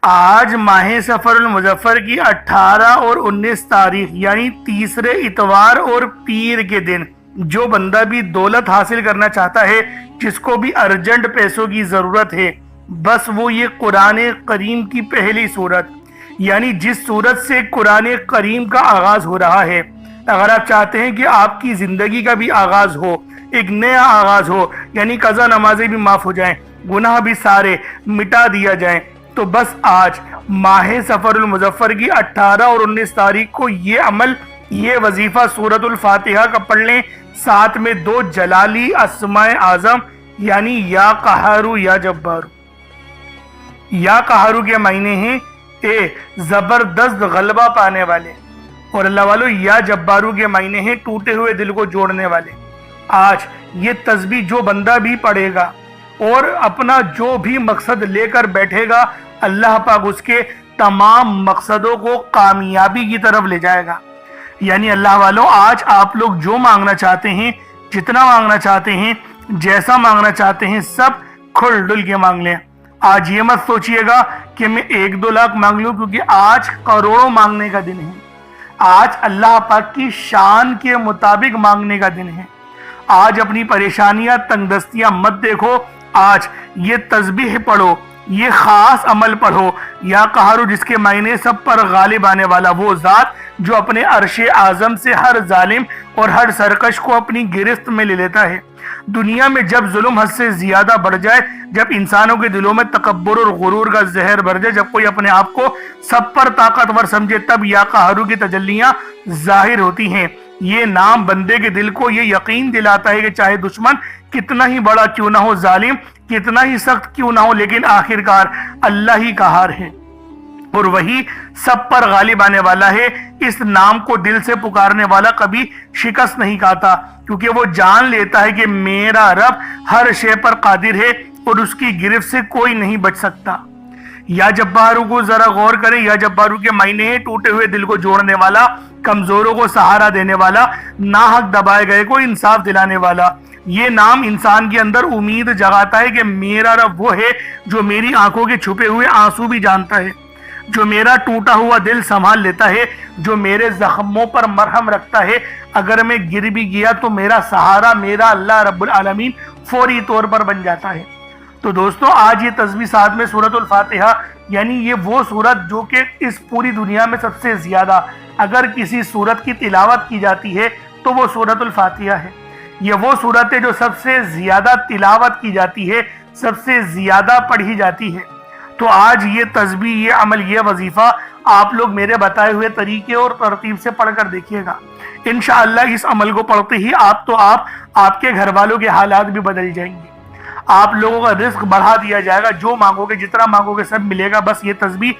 آج ماہ سفر المظفر کی 18 اور 19 تاریخ یعنی تیسرے اتوار اور پیر کے دن جو بندہ بھی دولت حاصل کرنا چاہتا ہے، جس کو بھی ارجنٹ پیسوں کی ضرورت ہے، بس وہ یہ قرآن کریم کی پہلی سورت یعنی جس سورت سے قرآن کریم کا آغاز ہو رہا ہے، اگر آپ چاہتے ہیں کہ آپ کی زندگی کا بھی آغاز ہو، ایک نیا آغاز ہو، یعنی قضا نمازیں بھی معاف ہو جائیں، گناہ بھی سارے مٹا دیا جائیں، تو بس آج ماہ سفر المظفر کی 18 اور 19 تاریخ کو یہ عمل، یہ وظیفہ سورۃ الفاتحہ کا پڑھ لیں، ساتھ میں 2 جلالی اسماء اعظم یعنی یا قہارو یا جبارو۔ یا قہارو کے معنی ہیں اے زبردست غلبہ پانے والے، اور اللہ والو یا جبارو کے معنی ہیں ٹوٹے ہوئے دل کو جوڑنے والے۔ آج یہ تسبیح جو بندہ بھی پڑھے گا اور اپنا جو بھی مقصد لے کر بیٹھے گا، اللہ پاک اس کے تمام مقصدوں کو کامیابی کی طرف لے جائے گا۔ یعنی اللہ والوں، آج آپ لوگ جو مانگنا چاہتے ہیں، جتنا مانگنا چاہتے ہیں، جیسا مانگنا چاہتے ہیں، سب کھل ڈل کے مانگ لیں۔ آج یہ مت سوچئے گا کہ میں 1-2 لاکھ مانگ لوں، کیونکہ آج کروڑوں مانگنے کا دن ہے۔ آج اللہ پاک کی شان کے مطابق مانگنے کا دن ہے۔ آج اپنی پریشانیاں، تنگ دستیاں مت دیکھو، آج یہ تسبیح پڑھو، یہ خاص عمل پڑھو۔ یا قہارو جس کے معنی سب پر غالب آنے والا، وہ ذات جو اپنے عرش اعظم سے ہر ظالم اور ہر سرکش کو اپنی گرفت میں لے لیتا ہے۔ دنیا میں جب ظلم حد سے زیادہ بڑھ جائے، جب انسانوں کے دلوں میں تکبر اور غرور کا زہر بھر جائے، جب کوئی اپنے آپ کو سب پر طاقتور سمجھے، تب یا قہارو کی تجلیاں ظاہر ہوتی ہیں۔ یہ نام بندے کے دل کو یہ یقین دلاتا ہے کہ چاہے دشمن کتنا ہی بڑا کیوں نہ ہو، ظالم کتنا ہی سخت کیوں نہ ہو، لیکن آخرکار اللہ ہی قہار ہے اور وہی سب پر غالب آنے والا ہے۔ اس نام کو دل سے پکارنے والا کبھی شکست نہیں کھاتا، کیونکہ وہ جان لیتا ہے کہ میرا رب ہر شے پر قادر ہے اور اس کی گرفت سے کوئی نہیں بچ سکتا۔ یا جبارو کو ذرا غور کریں۔ یا جبارو کے معنی ہے ٹوٹے ہوئے دل کو جوڑنے والا، کمزوروں کو سہارا دینے والا، ناحق دبائے گئے کو انصاف دلانے والا۔ یہ نام انسان کے اندر امید جگاتا ہے کہ میرا رب وہ ہے جو میری آنکھوں کے چھپے ہوئے آنسو بھی جانتا ہے، جو میرا ٹوٹا ہوا دل سنبھال لیتا ہے، جو میرے زخموں پر مرہم رکھتا ہے۔ اگر میں گر بھی گیا تو میرا سہارا، میرا اللہ رب العالمین فوری طور پر بن جاتا ہے۔ تو دوستو، آج یہ تسبیح ساتھ میں سورۃ الفاتحہ، یعنی یہ وہ سورت جو کہ اس پوری دنیا میں سب سے زیادہ اگر کسی سورت کی تلاوت کی جاتی ہے تو وہ سورۃ الفاتحہ ہے۔ یہ وہ سورت ہے جو سب سے زیادہ تلاوت کی جاتی ہے، سب سے زیادہ پڑھی جاتی ہے۔ تو آج یہ تسبیح، یہ عمل، یہ وظیفہ آپ لوگ میرے بتائے ہوئے طریقے اور ترتیب سے پڑھ کر دیکھیے گا۔ انشاءاللہ اس عمل کو پڑھتے ہی آپ کے گھر والوں کے حالات بھی بدل جائیں گے، آپ لوگوں کا رزق بڑھا دیا جائے گا، جو مانگو گے، جتنا مانگو گے سب ملے گا۔ بس یہ تسبیح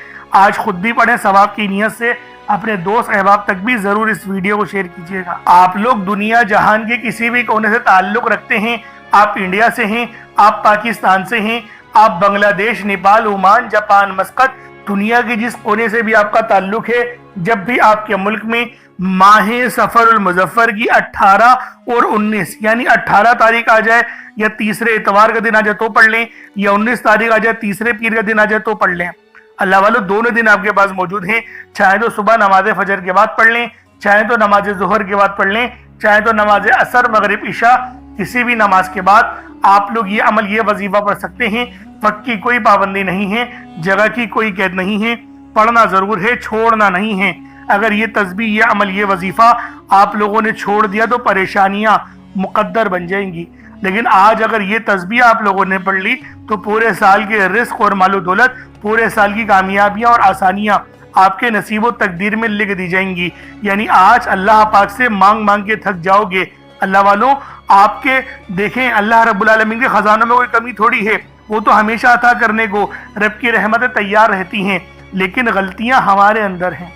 آج خود بھی پڑھیں، ثواب کی نیت سے اپنے دوست احباب تک بھی ضرور اس ویڈیو کو شیئر کیجیے گا۔ آپ لوگ دنیا جہان کے کسی بھی کونے سے تعلق رکھتے ہیں، آپ انڈیا سے ہیں، آپ پاکستان سے ہیں، آپ بنگلہ دیش، نیپال، عمان، جاپان، مسقط، دنیا کے جس کونے سے بھی آپ کا تعلق ہے، جب بھی آپ کے ملک میں ماہ سفر المظفر کی 18 اور 19 یعنی 18 تاریخ آ جائے یا تیسرے اتوار کا دن آ جائے تو پڑھ لیں، یا 19 تاریخ آ جائے تیسرے پیر کا دن آ جائے تو پڑھ لیں۔ اللہ والو، دونوں دن آپ کے پاس موجود ہیں، چاہے تو صبح نماز فجر کے بعد پڑھ لیں، چاہے تو نماز ظہر کے بعد پڑھ لیں، چاہے تو نماز عصر، مغرب، عشاء، کسی بھی نماز کے بعد آپ لوگ یہ عمل، یہ وظیفہ پڑھ سکتے ہیں۔ وقت کی کوئی پابندی نہیں ہے، جگہ کی کوئی قید نہیں ہے، پڑھنا ضرور ہے، چھوڑنا نہیں ہے۔ اگر یہ تسبیح، یہ عمل، یہ وظیفہ آپ لوگوں نے چھوڑ دیا تو پریشانیاں مقدر بن جائیں گی، لیکن آج اگر یہ تسبیح آپ لوگوں نے پڑھ لی تو پورے سال کے رزق اور مال و دولت، پورے سال کی کامیابیاں اور آسانیاں آپ کے نصیب و تقدیر میں لکھ دی جائیں گی۔ یعنی آج اللہ پاک سے مانگ مانگ کے تھک جاؤ گے۔ اللہ والوں، آپ کے دیکھیں، اللہ رب العالمین کے خزانوں میں کوئی کمی تھوڑی ہے، وہ تو ہمیشہ عطا کرنے کو رب کی رحمتیں تیار رہتی ہیں، لیکن غلطیاں ہمارے اندر ہیں،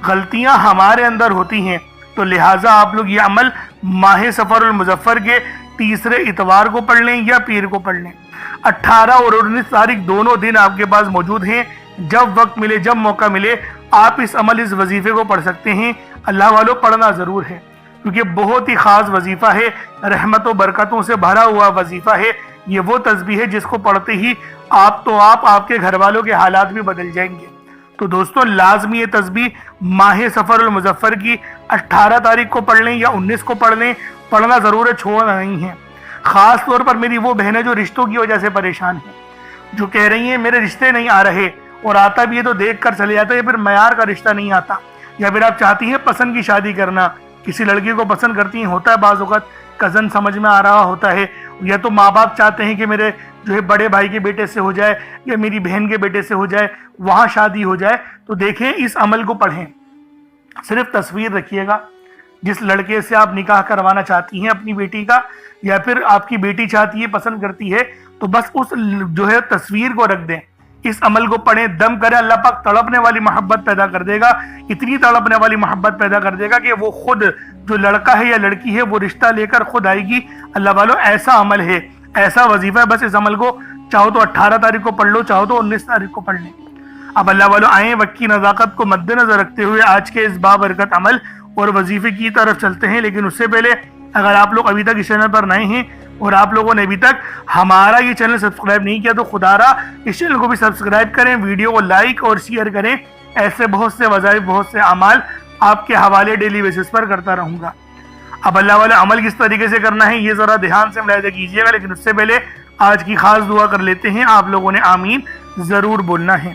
غلطیاں ہمارے اندر ہوتی ہیں۔ تو لہٰذا آپ لوگ یہ عمل ماہ سفر المظفر کے تیسرے اتوار کو پڑھ لیں یا پیر کو پڑھ لیں۔ 18 اور 19 تاریخ دونوں دن آپ کے پاس موجود ہیں، جب وقت ملے، جب موقع ملے، آپ اس عمل، اس وظیفے کو پڑھ سکتے ہیں۔ اللہ والوں، پڑھنا ضرور ہے، کیونکہ بہت ہی خاص وظیفہ ہے، رحمت و برکتوں سے بھرا ہوا وظیفہ ہے۔ یہ وہ تسبیح ہے جس کو پڑھتے ہی آپ کے گھر والوں کے حالات بھی بدل جائیں گے۔ تو دوستو لازمی یہ تسبیح ماہ سفر المظفر کی 18 تاریخ کو پڑھ لیں یا 19 کو پڑھ لیں، پڑھنا ضرور ہے، چھوڑنا نہیں ہے۔ خاص طور پر میری وہ بہنیں جو رشتوں کی وجہ سے پریشان ہیں، جو کہہ رہی ہیں میرے رشتے نہیں آ رہے، اور آتا بھی ہے تو دیکھ کر چلے جاتا ہے، پھر معیار کا رشتہ نہیں آتا، یا پھر آپ چاہتی ہیں پسند کی شادی کرنا، کسی لڑکی کو پسند کرتی ہیں، ہوتا ہے بعض اوقات کزن سمجھ میں آ رہا ہوتا ہے، یا تو ماں باپ چاہتے ہیں کہ میرے جو ہے بڑے بھائی کے بیٹے سے ہو جائے یا میری بہن کے بیٹے سے ہو جائے، وہاں شادی ہو جائے، تو دیکھیں اس عمل کو پڑھیں۔ صرف تصویر رکھیے گا، جس لڑکے سے آپ نکاح کروانا چاہتی ہیں اپنی بیٹی کا، یا پھر آپ کی بیٹی چاہتی ہے پسند کرتی ہے، تو بس اس جو ہے تصویر کو رکھ دیں، اس عمل کو پڑھیں، دم کرے، اللہ پاک تڑپنے والی محبت پیدا کر دے گا، اتنی تڑپنے والی محبت پیدا کر دے گا کہ وہ خود جو لڑکا ہے یا لڑکی ہے وہ رشتہ لے کر خود آئے گی۔ اللہ والوں ایسا عمل ہے، ایسا وظیفہ ہے، بس اس عمل کو چاہو تو 18 تاریخ کو پڑھ لو، چاہو تو 19 تاریخ کو پڑھ لیں۔ اب اللہ والوں آئیں وقت کی نزاکت کو مد نظر رکھتے ہوئے آج کے اس بابرکت عمل اور وظیفے کی طرف چلتے ہیں۔ لیکن اس سے پہلے اگر آپ لوگ ابھی تک اس چینل پر نئے ہیں اور آپ لوگوں نے ابھی تک ہمارا یہ چینل سبسکرائب نہیں کیا، تو خدا را اس چینل کو بھی سبسکرائب کریں، ویڈیو کو لائک اور شیئر کریں۔ ایسے بہت سے وظائف، بہت سے اعمال آپ کے حوالے ڈیلی بیسس پر کرتا رہوں گا۔ اب اللہ والا عمل کس طریقے سے کرنا ہے یہ ذرا دھیان سے ملاحظہ کیجیے گا، لیکن اس سے پہلے آج کی خاص دعا کر لیتے ہیں۔ آپ لوگوں نے آمین ضرور بولنا ہے۔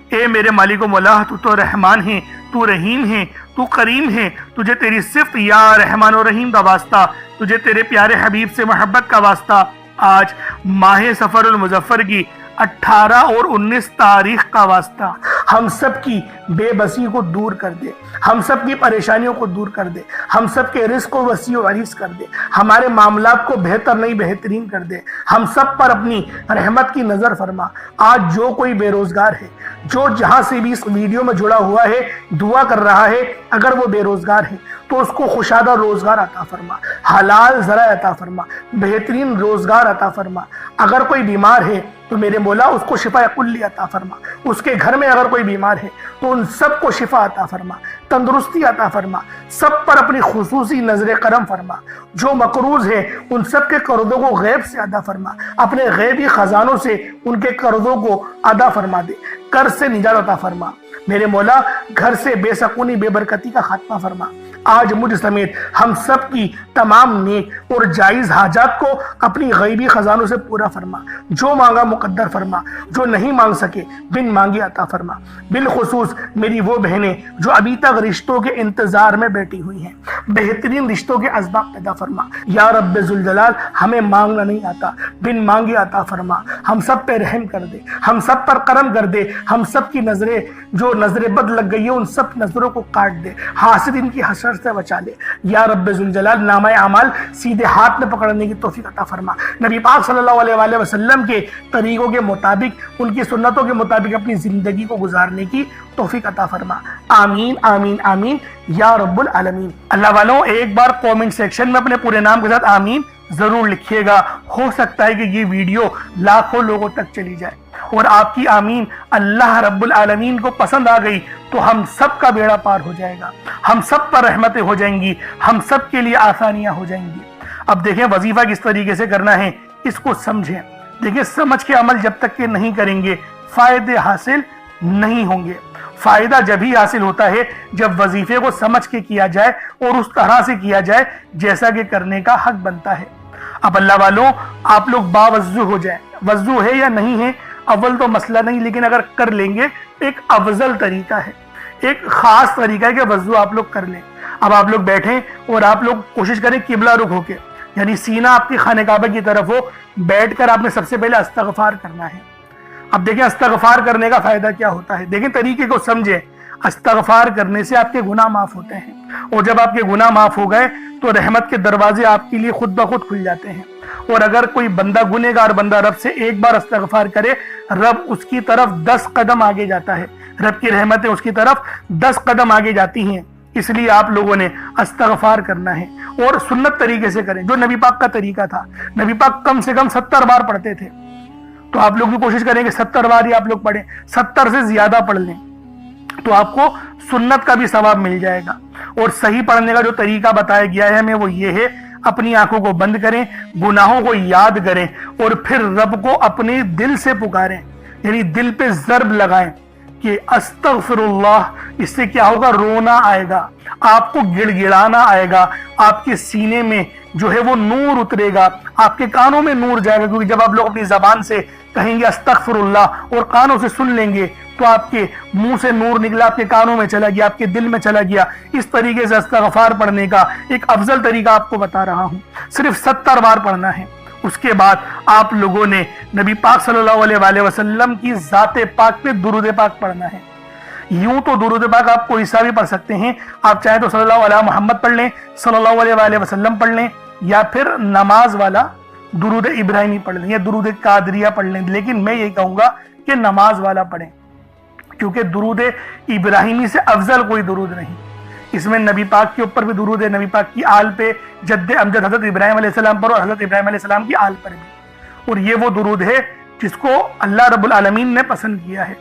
اے میرے مالک و مولا، تو رحمان ہے، تو رحیم ہے، تو کریم ہے، تجھے تیری صفت یا رحمان و رحیم کا واسطہ، تجھے تیرے پیارے حبیب سے محبت کا واسطہ، آج ماہ سفر المظفر کی 18 اور 19 تاریخ کا واسطہ ہم سب کی بے بسی کو دور کر دے، ہم سب کی پریشانیوں کو دور کر دے، ہم سب کے رزق کو وسیع و عریض کر دے، ہمارے معاملات کو بہتر نہیں بہترین کر دے، ہم سب پر اپنی رحمت کی نظر فرما۔ آج جو کوئی بے روزگار ہے، جو جہاں سے بھی اس ویڈیو میں جڑا ہوا ہے، دعا کر رہا ہے، اگر وہ بے روزگار ہے تو اس کو خوشادہ روزگار عطا فرما، حلال ذرائع عطا فرما، بہترین روزگار عطا فرما۔ اگر کوئی بیمار ہے تو میرے مولا اس کو شفا کلی عطا فرما، اس کے گھر میں اگر کوئی بیمار ہے تو ان سب کو شفا عطا فرما، تندرستی عطا فرما، سب پر اپنی خصوصی نظر کرم فرما۔ جو مقروض ہے ان سب کے قرضوں کو غیب سے ادا فرما، اپنے غیبی خزانوں سے ان کے قرضوں کو ادا فرما دے، قرض سے نجات عطا فرما۔ میرے مولا گھر سے بے سکونی بے برکتی کا خاتمہ فرما۔ آج مجھ سمیت ہم سب کی تمام نیک اور جائز حاجات کو اپنی غیبی خزانوں سے پورا فرما، جو مانگا مقدر فرما، جو نہیں مانگ سکے بن مانگے عطا فرما۔ بالخصوص میری وہ بہنیں جو ابھی تک رشتوں کے انتظار میں بیٹھی ہوئی ہیں، بہترین رشتوں کے اسباب پیدا فرما۔ یا رب ذوالجلال ہمیں مانگنا نہیں آتا، بن مانگے عطا فرما، ہم سب پہ رحم کر دے، ہم سب پر کرم کر دے، ہم سب کی نظریں جو نظر بد لگ گئی ہے ان سب نظروں کو کاٹ دے، حاسد ان کی حسرت سے بچا لے۔ یا رب ذوالجلال نامہ اعمال سیدھے ہاتھ میں پکڑنے کی توفیق عطا فرما، نبی پاک صلی اللہ علیہ وآلہ وسلم کے طریقوں کے مطابق، ان کی سنتوں کے مطابق اپنی زندگی کو گزارنے کی توفیق عطا فرما۔ آمین آمین آمین یا رب العالمین۔ اللہ والوں ایک بار کومنٹ سیکشن میں اپنے پورے نام کے ساتھ آمین ضرور لکھیے گا، ہو سکتا ہے کہ یہ ویڈیو لاکھوں لوگوں تک چلی جائے، اور آپ کی آمین اللہ رب العالمین کو پسند آ گئی تو ہم سب کا بیڑا پار ہو جائے گا، ہم سب پر رحمتیں ہو جائیں گی، ہم سب کے لیے آسانیاں ہو جائیں گی۔ اب دیکھیں وظیفہ کس طریقے سے کرنا ہے، اس کو سمجھیں۔ دیکھیں سمجھ کے عمل جب تک کہ نہیں کریں گے فائدے حاصل نہیں ہوں گے۔ فائدہ جب ہی حاصل ہوتا ہے جب وظیفے کو سمجھ کے کیا جائے اور اس طرح سے کیا جائے جیسا کہ کرنے کا حق بنتا ہے۔ اب اللہ والوں آپ لوگ باوضو ہو جائیں، وضو ہے یا نہیں ہے اول تو مسئلہ نہیں، لیکن اگر کر لیں گے ایک افضل طریقہ ہے، ایک خاص طریقہ ہے کہ وضو آپ لوگ کر لیں۔ اب آپ لوگ بیٹھیں اور آپ لوگ کوشش کریں قبلہ رخ ہو کے، یعنی سینہ آپ کی خانہ کعبہ کی طرف ہو، بیٹھ کر آپ نے سب سے پہلے استغفار کرنا ہے۔ اب دیکھیں استغفار کرنے کا فائدہ کیا ہوتا ہے، دیکھیں طریقے کو سمجھیں۔ استغفار کرنے سے آپ کے گناہ معاف ہوتے ہیں، اور جب آپ کے گناہ معاف ہو گئے تو رحمت کے دروازے آپ کے لیے خود بخود کھل جاتے ہیں۔ اور اگر کوئی بندہ گنہگار بندہ رب سے ایک بار استغفار کرے، رب اس کی طرف 10 قدم آگے جاتا ہے، رب کی رحمتیں اس کی طرف 10 قدم آگے جاتی ہیں۔ اس لیے آپ لوگوں نے استغفار کرنا ہے اور سنت طریقے سے کریں، جو نبی پاک کا طریقہ تھا۔ نبی پاک کم سے کم 70 بار پڑھتے تھے، تو آپ لوگ بھی کوشش کریں کہ 70 بار ہی آپ لوگ پڑھیں، 70 سے زیادہ پڑھ لیں تو آپ کو سنت کا بھی ثواب مل جائے گا۔ اور صحیح پڑھنے کا جو طریقہ بتایا گیا ہے ہمیں وہ یہ ہے، اپنی آنکھوں کو بند کریں، گناہوں کو یاد کریں اور پھر رب کو اپنے دل سے پکاریں، یعنی دل پہ ضرب لگائیں کہ استغفر اللہ۔ اس سے کیا ہوگا؟ رونا آئے گا، آپ کو گڑ گڑانا آئے گا، آپ کے سینے میں جو ہے وہ نور اترے گا، آپ کے کانوں میں نور جائے گا، کیونکہ جب آپ لوگ اپنی زبان سے کہیں گے استغفر اللہ اور کانوں سے سن لیں گے تو آپ کے منہ سے نور نکلا، آپ کے کانوں میں چلا گیا، آپ کے دل میں چلا گیا۔ اس طریقے سے استغفار پڑھنے کا ایک افضل طریقہ آپ کو بتا رہا ہوں، صرف 70 بار پڑھنا ہے۔ اس کے بعد آپ لوگوں نے نبی پاک صلی اللہ علیہ وآلہ وسلم کی ذات پاک پہ درود پاک پڑھنا ہے۔ یوں تو درود پاک آپ کوئی سا بھی پڑھ سکتے ہیں، آپ چاہیں تو صلی اللہ علیہ محمد پڑھ لیں، صلی اللہ علیہ وآلہ وسلم پڑھ لیں، یا پھر نماز والا درود ابراہیمی پڑھ لیں یا درود قادریہ پڑھ لیں، لیکن میں یہ کہوں گا کہ نماز والا پڑھیں، کیونکہ درود ابراہیمی سے افضل کوئی درود نہیں۔ اس میں نبی پاک کے اوپر بھی درود ہے، نبی پاک کی آل پہ، جد امجد حضرت ابراہیم علیہ السلام پر اور حضرت ابراہیم علیہ السلام کی آل پر بھی، اور یہ وہ درود ہے جس کو اللہ رب العالمین نے پسند کیا ہے،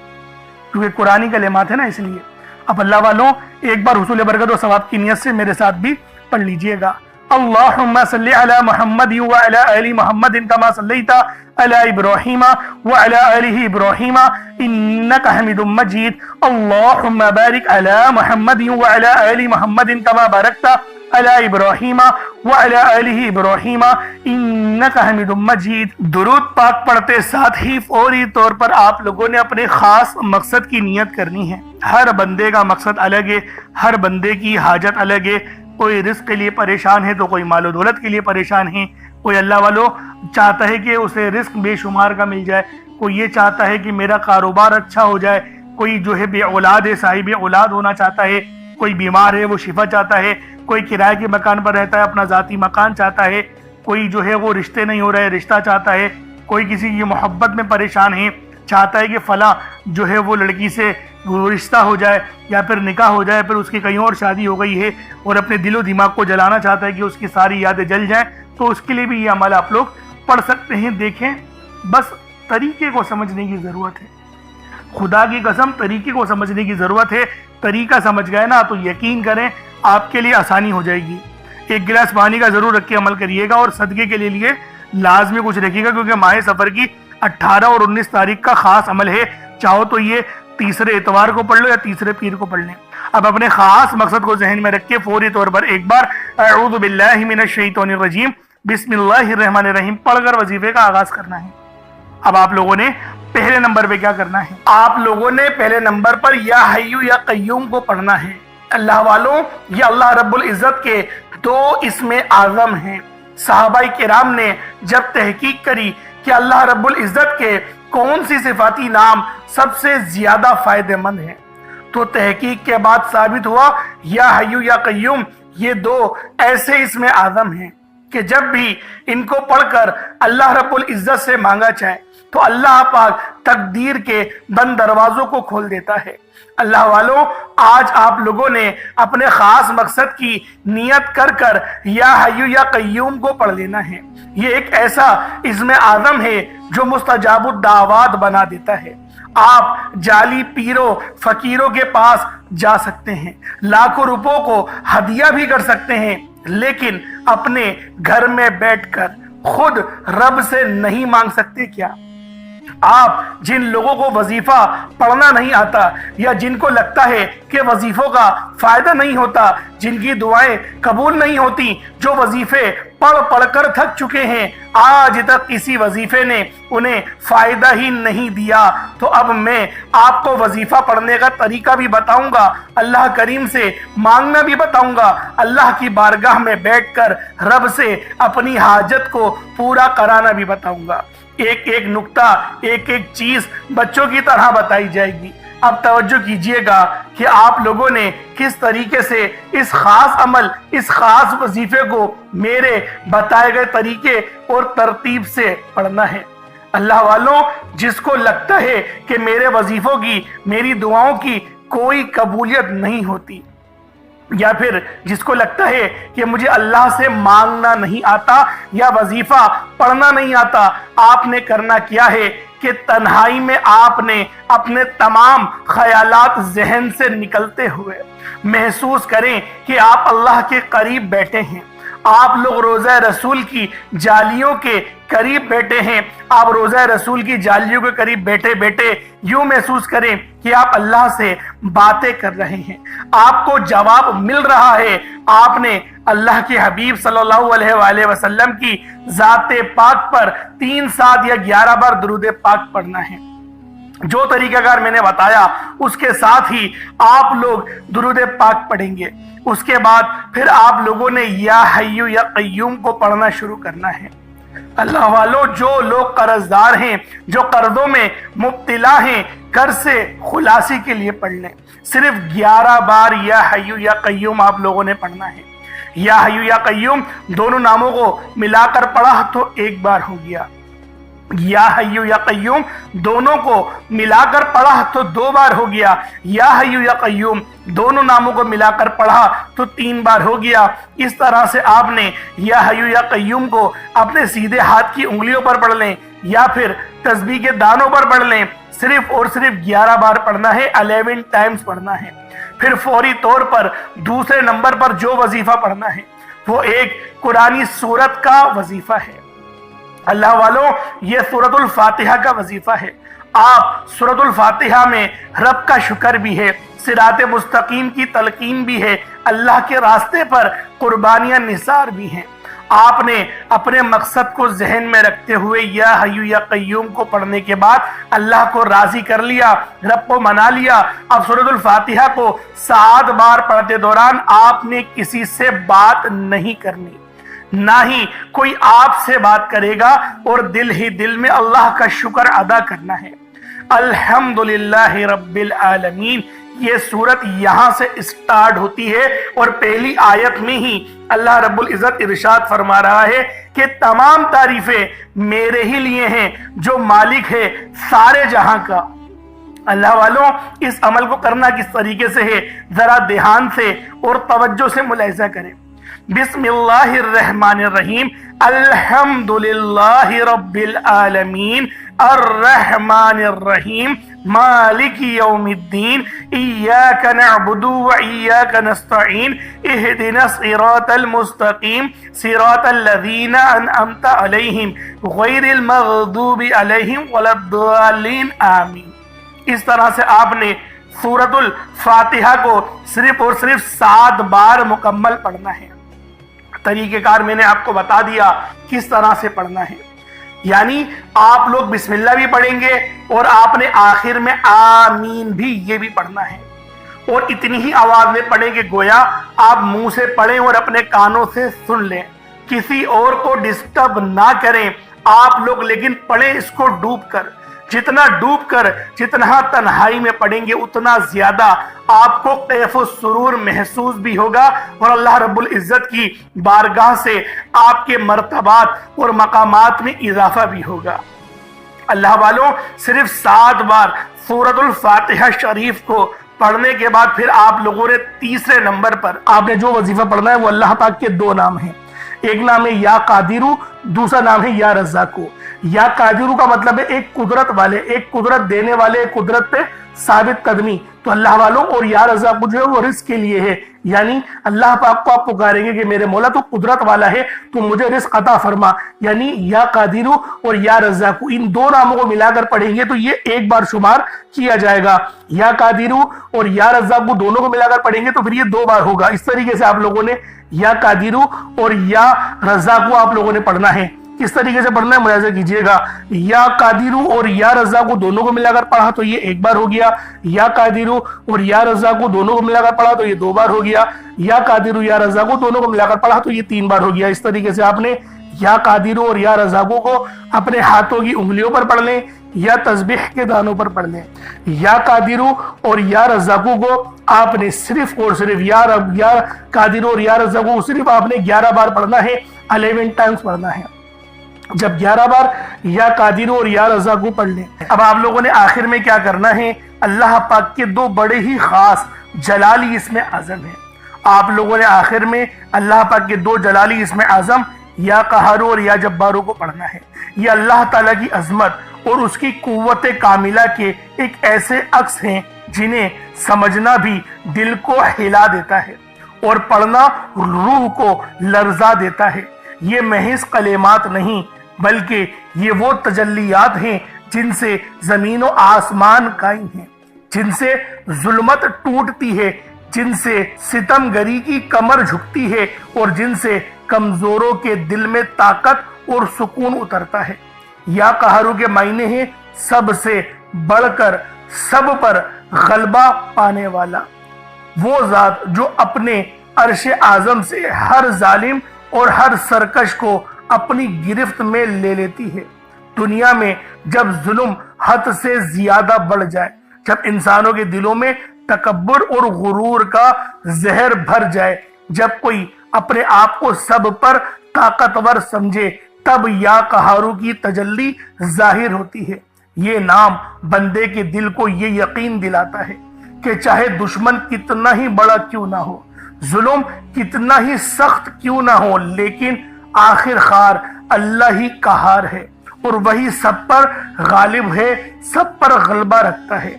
کیونکہ قرآنی کلمات ہے نا، اس لیے۔ اب اللہ والوں ایک بار حصول برکت و ثواب کی نیت سے میرے ساتھ بھی پڑھ لیجئے گا۔ اللہم صلی علی محمد وعلی آل محمد کما صلیت علی ابراہیم وعلی آل ابراہیم انک حمید مجید۔ اللہم بارک علی محمد وعلی آل محمد کما بارکت علی ابراہیم وعلی آل ابراہیم انک حمید مجید۔ درود پاک پڑھتے ساتھ ہی فوری طور پر آپ لوگوں نے اپنے خاص مقصد کی نیت کرنی ہے۔ ہر بندے کا مقصد الگ ہے، ہر بندے کی حاجت الگ ہے، کوئی رزق کے لیے پریشان ہے تو کوئی مال و دولت کے لیے پریشان ہے، کوئی اللہ والوں چاہتا ہے کہ اسے رزق بے شمار کا مل جائے، کوئی یہ چاہتا ہے کہ میرا کاروبار اچھا ہو جائے، کوئی جو ہے بے اولاد ہے، صاحب اولاد ہونا چاہتا ہے، کوئی بیمار ہے وہ شفا چاہتا ہے، کوئی کرائے کے مکان پر رہتا ہے اپنا ذاتی مکان چاہتا ہے، کوئی جو ہے وہ رشتے نہیں ہو رہے رشتہ چاہتا ہے، کوئی کسی کی محبت میں پریشان ہے، چاہتا ہے کہ فلاں جو ہے وہ لڑکی سے رشتہ ہو جائے یا پھر نکاح ہو جائے، پھر اس کی کہیں اور شادی ہو گئی ہے اور اپنے دل و دماغ کو جلانا چاہتا ہے کہ اس کی ساری یادیں جل جائیں، تو اس کے لیے بھی یہ عمل آپ لوگ پڑھ سکتے ہیں۔ دیکھیں، بس طریقے کو سمجھنے کی ضرورت ہے، خدا کی قسم طریقے کو سمجھنے کی ضرورت ہے۔ طریقہ سمجھ گئے نا تو یقین کریں آپ کے لیے آسانی ہو جائے گی۔ ایک گلاس پانی کا ضرور رکھ کے عمل کریے گا اور صدقے کے لیے لازمی کچھ رکھیے گا، کیونکہ ماہ سفر کی 18 اور 19 تاریخ کا خاص عمل ہے، چاہو تو یہ تیسرے اتوار کو پڑھ لو یا تیسرے پیر کو پڑھ لیں۔ اب اپنے خاص مقصد کو ذہن میں رکھ کے فوری طور پر ایک بار اعوذ باللہ من الشیطان الرجیم بسم اللہ الرحمن الرحیم پڑھ کر وظیفے کا آغاز کرنا ہے۔ اب آپ لوگوں نے پہلے نمبر پہ کیا کرنا ہے؟ آپ لوگوں نے پہلے نمبر پر یا حیو یا قیوم کو پڑھنا ہے۔ اللہ والوں، یہ اللہ رب العزت کے 2 اسم اعظم ہیں۔ صحابہ کرام نے جب تحقیق کری کہ اللہ رب العزت کے کون سی صفاتی نام سب سے زیادہ فائدہ مند ہیں، تو تحقیق کے بعد ثابت ہوا یا حیو یا قیوم یہ 2 ایسے اسم اعظم ہیں کہ جب بھی ان کو پڑھ کر اللہ رب العزت سے مانگا جائے تو اللہ پاک تقدیر کے بند دروازوں کو کھول دیتا ہے۔ اللہ والوں، آج آپ لوگوں نے اپنے خاص مقصد کی نیت کر کر یا حیو یا قیوم کو پڑھ لینا ہے۔ یہ ایک ایسا اسم اعظم ہے جو مستجاب الدعوات بنا دیتا ہے۔ آپ جعلی پیروں فقیروں کے پاس جا سکتے ہیں، لاکھوں روپوں کو ہدیہ بھی کر سکتے ہیں، لیکن اپنے گھر میں بیٹھ کر خود رب سے نہیں مانگ سکتے کیا؟ آپ جن لوگوں کو وظیفہ پڑھنا نہیں آتا یا جن کو لگتا ہے کہ وظیفوں کا فائدہ نہیں ہوتا، جن کی دعائیں قبول نہیں ہوتی، جو وظیفے پڑھ پڑھ کر تھک چکے ہیں، آج تک کسی وظیفے نے انہیں فائدہ ہی نہیں دیا، تو اب میں آپ کو وظیفہ پڑھنے کا طریقہ بھی بتاؤں گا، اللہ کریم سے مانگنا بھی بتاؤں گا، اللہ کی بارگاہ میں بیٹھ کر رب سے اپنی حاجت کو پورا کرانا بھی بتاؤں گا۔ ایک ایک نقطہ، ایک ایک چیز بچوں کی طرح بتائی جائے گی۔ اب توجہ کیجئے گا کہ آپ لوگوں نے کس طریقے سے اس خاص عمل، اس خاص وظیفے کو میرے بتائے گئے طریقے اور ترتیب سے پڑھنا ہے۔ اللہ والوں، جس کو لگتا ہے کہ میرے وظیفوں کی، میری دعاؤں کی کوئی قبولیت نہیں ہوتی، یا پھر جس کو لگتا ہے کہ مجھے اللہ سے مانگنا نہیں آتا یا وظیفہ پڑھنا نہیں آتا، آپ نے کرنا کیا ہے کہ تنہائی میں آپ نے اپنے تمام خیالات ذہن سے نکلتے ہوئے محسوس کریں کہ آپ اللہ کے قریب بیٹھے ہیں، آپ لوگ روضہ رسول کی جالیوں کے قریب بیٹھے ہیں، آپ روضہ رسول کی جالیوں کے قریب بیٹھے بیٹھے یوں محسوس کریں کہ آپ اللہ سے باتیں کر رہے ہیں، آپ کو جواب مل رہا ہے۔ آپ نے اللہ کے حبیب صلی اللہ علیہ وآلہ وسلم کی ذات پاک پر 3 7 یا 11 بار درود پاک پڑھنا ہے۔ جو طریقہ کار میں نے بتایا اس کے ساتھ ہی آپ لوگ درود پاک پڑھیں گے۔ اس کے بعد پھر آپ لوگوں نے یا حی یا قیوم کو پڑھنا شروع کرنا ہے۔ اللہ والوں، جو لوگ قرض دار ہیں، جو قرضوں میں مبتلا ہیں، قرض سے خلاصی کے لیے پڑھ لیں۔ صرف 11 بار یا حی یا قیوم آپ لوگوں نے پڑھنا ہے۔ یا حی یا قیوم دونوں ناموں کو ملا کر پڑھا تو 1 بار ہو گیا، یا حی یا قیوم دونوں کو ملا کر پڑھا تو 2 بار ہو گیا، یا حی یا قیوم دونوں ناموں کو ملا کر پڑھا تو 3 بار ہو گیا۔ اس طرح سے آپ نے یا حی یا قیوم کو اپنے سیدھے ہاتھ کی انگلیوں پر پڑھ لیں یا پھر تسبیح کے دانوں پر پڑھ لیں۔ صرف اور صرف 11 بار پڑھنا ہے، 11 ٹائمز پڑھنا ہے۔ پھر فوری طور پر دوسرے نمبر پر جو وظیفہ پڑھنا ہے وہ ایک قرآنی سورت کا وظیفہ ہے۔ اللہ والوں، یہ سورۃ الفاتحہ کا وظیفہ ہے۔ آپ سورۃ الفاتحہ میں رب کا شکر بھی ہے، صراط مستقیم کی تلقین بھی ہے، اللہ کے راستے پر قربانیاں نثار بھی ہیں۔ آپ نے اپنے مقصد کو ذہن میں رکھتے ہوئے یا حی یا قیوم کو پڑھنے کے بعد اللہ کو راضی کر لیا، رب کو منا لیا۔ اب سورۃ الفاتحہ کو 7 بار پڑھتے دوران آپ نے کسی سے بات نہیں کرنی، نہ ہی کوئی آپ سے بات کرے گا، اور دل ہی دل میں اللہ کا شکر ادا کرنا ہے۔ الحمدللہ رب العالمین، یہ سورت یہاں سے اسٹارٹ ہوتی ہے، اور پہلی آیت میں ہی اللہ رب العزت ارشاد فرما رہا ہے کہ تمام تعریفیں میرے ہی لیے ہیں جو مالک ہے سارے جہاں کا۔ اللہ والوں، اس عمل کو کرنا کس طریقے سے ہے ذرا دھیان سے اور توجہ سے ملاحظہ کریں۔ بسم اللہ الرحمن الرحیم، الحمدللہ رب العالمین، الرحمن الرحیم، مالک یوم الدین، ایاک نعبد و ایاک نستعین، اہدنا الصراط المستقیم، صراط الذین انعمت علیہم غیر المغضوب علیہم ولا الضالین، آمین۔ اس طرح سے آپ نے سورۃ الفاتحہ کو صرف اور صرف 7 بار مکمل پڑھنا ہے۔ طریقہ کار میں نے آپ کو بتا دیا کس طرح سے پڑھنا ہے، یعنی آپ لوگ بسم اللہ بھی پڑھیں گے اور آپ نے آخر میں آمین بھی یہ بھی پڑھنا ہے، اور اتنی ہی آواز میں پڑھیں کہ گویا آپ منہ سے پڑھیں اور اپنے کانوں سے سن لیں، کسی اور کو ڈسٹرب نہ کریں آپ لوگ، لیکن پڑھیں اس کو ڈوب کر۔ جتنا ڈوب کر، جتنا تنہائی میں پڑھیں گے اتنا زیادہ آپ کو کیف و سرور محسوس بھی ہوگا، اور اللہ رب العزت کی بارگاہ سے آپ کے مرتبات اور مقامات میں اضافہ بھی ہوگا۔ اللہ والوں، صرف 7 بار سورۃ الفاتحہ شریف کو پڑھنے کے بعد پھر آپ لوگوں نے تیسرے نمبر پر آپ نے جو وظیفہ پڑھنا ہے وہ اللہ پاک کے 2 نام ہیں، ایک نام ہے یا قادرو، دوسرا نام ہے یا رزاقو۔ یا قادرو کا مطلب ہے ایک قدرت والے، ایک قدرت دینے والے، ایک قدرت پہ ثابت قدمی، تو اللہ والوں، اور یا رزاقو جو ہے وہ رزق کے لیے ہے، یعنی اللہ پاک کو آپ پکاریں گے کہ میرے مولا تو قدرت والا ہے، تو مجھے رزق عطا فرما، یعنی یا قادرو اور یا رزاقو ان 2 ناموں کو ملا کر پڑھیں گے تو یہ 1 بار شمار کیا جائے گا۔ یا قادرو اور یا رزاقو دونوں کو ملا کر پڑھیں گے تو پھر یہ 2 بار ہوگا۔ اس طریقے سے آپ لوگوں نے یا قادرو اور یا رزاقو آپ لوگوں نے پڑھنا ہے۔ کس طریقے سے پڑھنا ہے ملاحظہ کیجئے گا، یا قادرو اور یا رزاقو دونوں کو ملا کر پڑھا تو یہ 1 بار ہو گیا، یا قادرو اور یا رزاقو دونوں کو ملا کر پڑھا تو یہ 2 بار ہو گیا، یا قادرو یا رزاقو دونوں کو ملا کر پڑھا تو یہ 3 بار ہو گیا۔ اس طریقے سے آپ نے یا قادرو اور یا رزاقو کو اپنے ہاتھوں کی انگلیوں پر پڑھ لیں یا تسبیح کے دانوں پر پڑھ لیں۔ یا قادرو اور یا رزاقو کو آپ نے صرف اور صرف یا قادرو اور یا رزاقو کو صرف آپ نے 11 بار پڑھنا ہے، 11 ٹائمز پڑھنا ہے۔ جب 11 بار یا قادرو اور یا رزاقو پڑھ لیں، اب آپ لوگوں نے آخر میں کیا کرنا ہے، اللہ پاک کے 2 بڑے ہی خاص جلالی اسم اعظم ہیں۔ آپ لوگوں نے آخر میں اللہ پاک کے 2 جلالی اسم اعظم یا قہارو اور یا جبارو کو پڑھنا ہے۔ یہ اللہ تعالیٰ کی عظمت اور اس کی قوت کاملہ کے ایک ایسے عکس ہیں جنہیں سمجھنا بھی دل کو ہلا دیتا ہے اور پڑھنا روح کو لرزا دیتا ہے۔ یہ محض کلمات نہیں بلکہ یہ وہ تجلیات ہیں جن سے زمین و آسمان قائم ہیں، جن سے ظلمت ٹوٹتی ہے، جن سے ستم گری کی کمر جھکتی ہے اور جن سے کمزوروں کے دل میں طاقت اور سکون اترتا ہے۔ یا قہارو کے معنی ہیں سب سے بڑھ کر سب پر غلبہ پانے والا، وہ ذات جو اپنے عرش اعظم سے ہر ظالم اور ہر سرکش کو اپنی گرفت میں لے لیتی ہے۔ دنیا میں جب ظلم حد سے زیادہ بڑھ جائے، جب انسانوں کے دلوں میں تکبر اور غرور کا زہر بھر جائے، جب کوئی اپنے آپ کو سب پر طاقتور سمجھے، تب یا قہارو کی تجلی ظاہر ہوتی ہے۔ یہ نام بندے کے دل کو یہ یقین دلاتا ہے کہ چاہے دشمن کتنا ہی بڑا کیوں نہ ہو، ظلم کتنا ہی سخت کیوں نہ ہو، لیکن آخر کار اللہ ہی قہار ہے اور وہی سب پر غالب ہے، سب پر غلبہ رکھتا ہے۔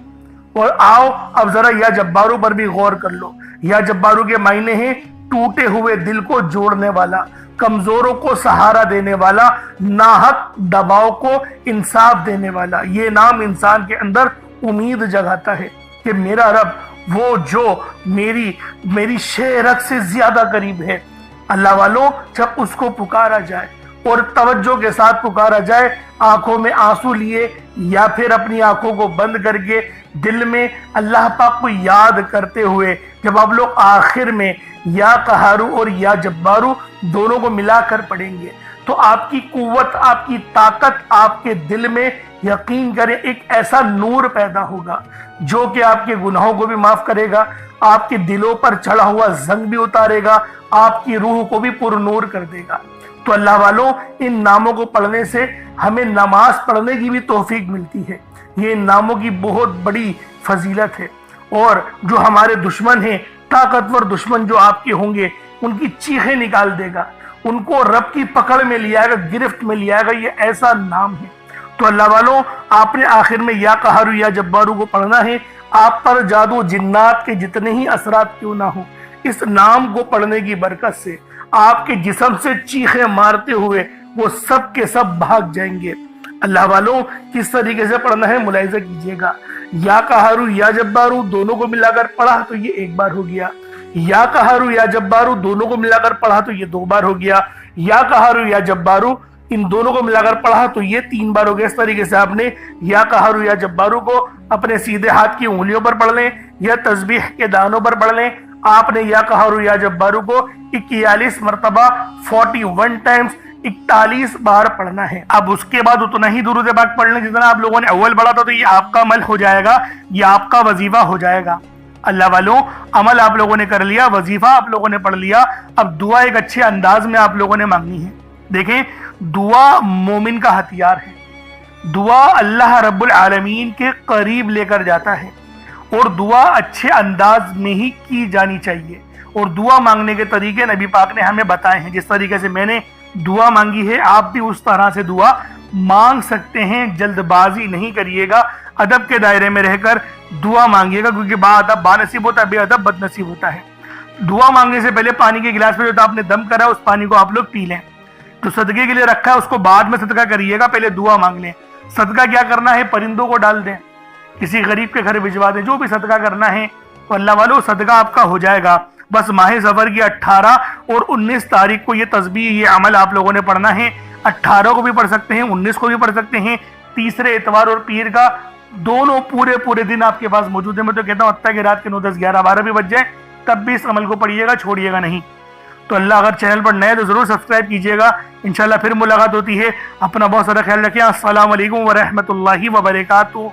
اور آؤ اب ذرا یا جبارو پر بھی غور کر لو۔ یا جبارو کے معنی ہیں ٹوٹے ہوئے دل کو جوڑنے والا، کمزوروں کو سہارا دینے والا، ناحق دباؤ کو انصاف دینے والا۔ یہ نام انسان کے اندر امید جگاتا ہے کہ میرا رب وہ جو میری شہرت سے زیادہ قریب ہے۔ اللہ والوں، جب اس کو پکارا جائے اور توجہ کے ساتھ پکارا جائے، آنکھوں میں آنسو لیے یا پھر اپنی آنکھوں کو بند کر کے دل میں اللہ پاک کو یاد کرتے ہوئے، جب آپ لوگ آخر میں یا قہارو اور یا جبارو دونوں کو ملا کر پڑھیں گے تو آپ کی قوت، آپ کی طاقت، آپ کے دل میں یقین کریں ایک ایسا نور پیدا ہوگا جو کہ آپ کے گناہوں کو بھی معاف کرے گا، آپ کے دلوں پر چڑھا ہوا زنگ بھی اتارے گا، آپ کی روح کو بھی پر نور کر دے گا۔ تو اللہ والوں، ان ناموں کو پڑھنے سے ہمیں نماز پڑھنے کی بھی توفیق ملتی ہے۔ یہ ان ناموں کی بہت بڑی فضیلت ہے، اور جو ہمارے دشمن ہیں، طاقتور دشمن جو آپ کے ہوں گے، ان کی چیخیں نکال دے گا، ان کو رب کی پکڑ میں لے آئے گا، گرفت میں لے آئے گا۔ یہ ایسا نام ہے۔ تو اللہ والوں، آپ نے آخر میں یا قہارو یا جبارو کو پڑھنا ہے۔ آپ پر جادو جنات کے جتنے ہی اثرات کیوں نہ ہو، اس نام کو پڑھنے کی برکت سے آپ کے جسم سے چیخیں مارتے ہوئے وہ سب کے سب بھاگ جائیں گے۔ اللہ والوں، کس طریقے سے پڑھنا ہے ملاحظہ کیجئے گا۔ یا قہارو یا جبارو دونوں کو ملا کر پڑھا تو یہ ایک بار ہو گیا، یا قہارو یا جبارو دونوں کو ملا کر پڑھا تو یہ 2 بار ہو گیا، یا قہارو یا جبارو ان دونوں کو ملا کر پڑھا تو یہ 3 بار ہو گیا۔ اس طریقے سے آپ نے یا قہارو یا جبارو کو اپنے سیدھے ہاتھ کی انگلیوں پر پڑھ لیں یا تسبیح کے دانوں پر پڑھ لیں۔ آپ نے یا قہارو یا جبارو کو 41 مرتبہ 41 ٹائمز 41 بار پڑھنا ہے۔ اب اس کے بعد اتنا ہی درود پاک پڑھ لیں جتنا آپ لوگوں نے اول پڑھا تھا، تو یہ آپ کا عمل ہو جائے گا، یہ آپ کا وظیفہ ہو جائے گا۔ اللہ والوں، عمل آپ لوگوں نے کر لیا، وظیفہ آپ لوگوں نے پڑھ لیا، اب دعا ایک اچھے انداز میں آپ لوگوں نے مانگنی ہے۔ دیکھیں، دعا مومن کا ہتھیار ہے، دعا اللہ رب العالمین کے قریب لے کر جاتا ہے، اور دعا اچھے انداز میں ہی کی جانی چاہیے۔ اور دعا مانگنے کے طریقے نبی پاک نے ہمیں بتائے ہیں۔ جس طریقے سے میں نے دعا مانگی ہے، آپ بھی اس طرح سے دعا مانگ سکتے ہیں۔ جلد بازی نہیں کریے گا، ادب کے دائرے میں رہ کر دعا مانگیے گا، کیونکہ با ادب با نصیب ہوتا ہے، بے ادب بد نصیب ہوتا ہے۔ دعا مانگنے سے پہلے پانی کے گلاس میں جو آپ نے دم کرا ہے اس پانی کو آپ لوگ پی لیں۔ تو صدقے کے لیے رکھا ہے اس کو بعد میں صدقہ کریے گا، پہلے دعا مانگ لیں۔ صدقہ کیا کرنا ہے؟ پرندوں کو ڈال دیں، کسی غریب کے گھر بھجوا دیں، جو بھی صدقہ کرنا ہے۔ تو اللہ والوں، صدقہ آپ کا ہو جائے گا۔ بس ماہ ظفر کی 18 اور 19 تاریخ کو یہ تسبیح، یہ عمل آپ لوگوں نے پڑھنا ہے۔ 18 کو بھی پڑھ سکتے ہیں، 19 کو بھی پڑھ سکتے ہیں۔ تیسرے اتوار اور پیر کا دونوں پورے دن آپ کے پاس موجود ہے۔ میں تو کہتا ہوں حتیٰ کہ رات کے 9، 10، 11، 12 بھی بج جائیں تب بھی اس عمل کو پڑھیے گا، چھوڑیے گا نہیں۔ تو اللہ اگر چینل پر نئے تو ضرور سبسکرائب کیجیے گا۔ انشاءاللہ پھر ملاقات ہوتی ہے۔ اپنا بہت سارا خیال رکھیں۔ السلام علیکم ورحمۃ اللہ وبرکاتہ۔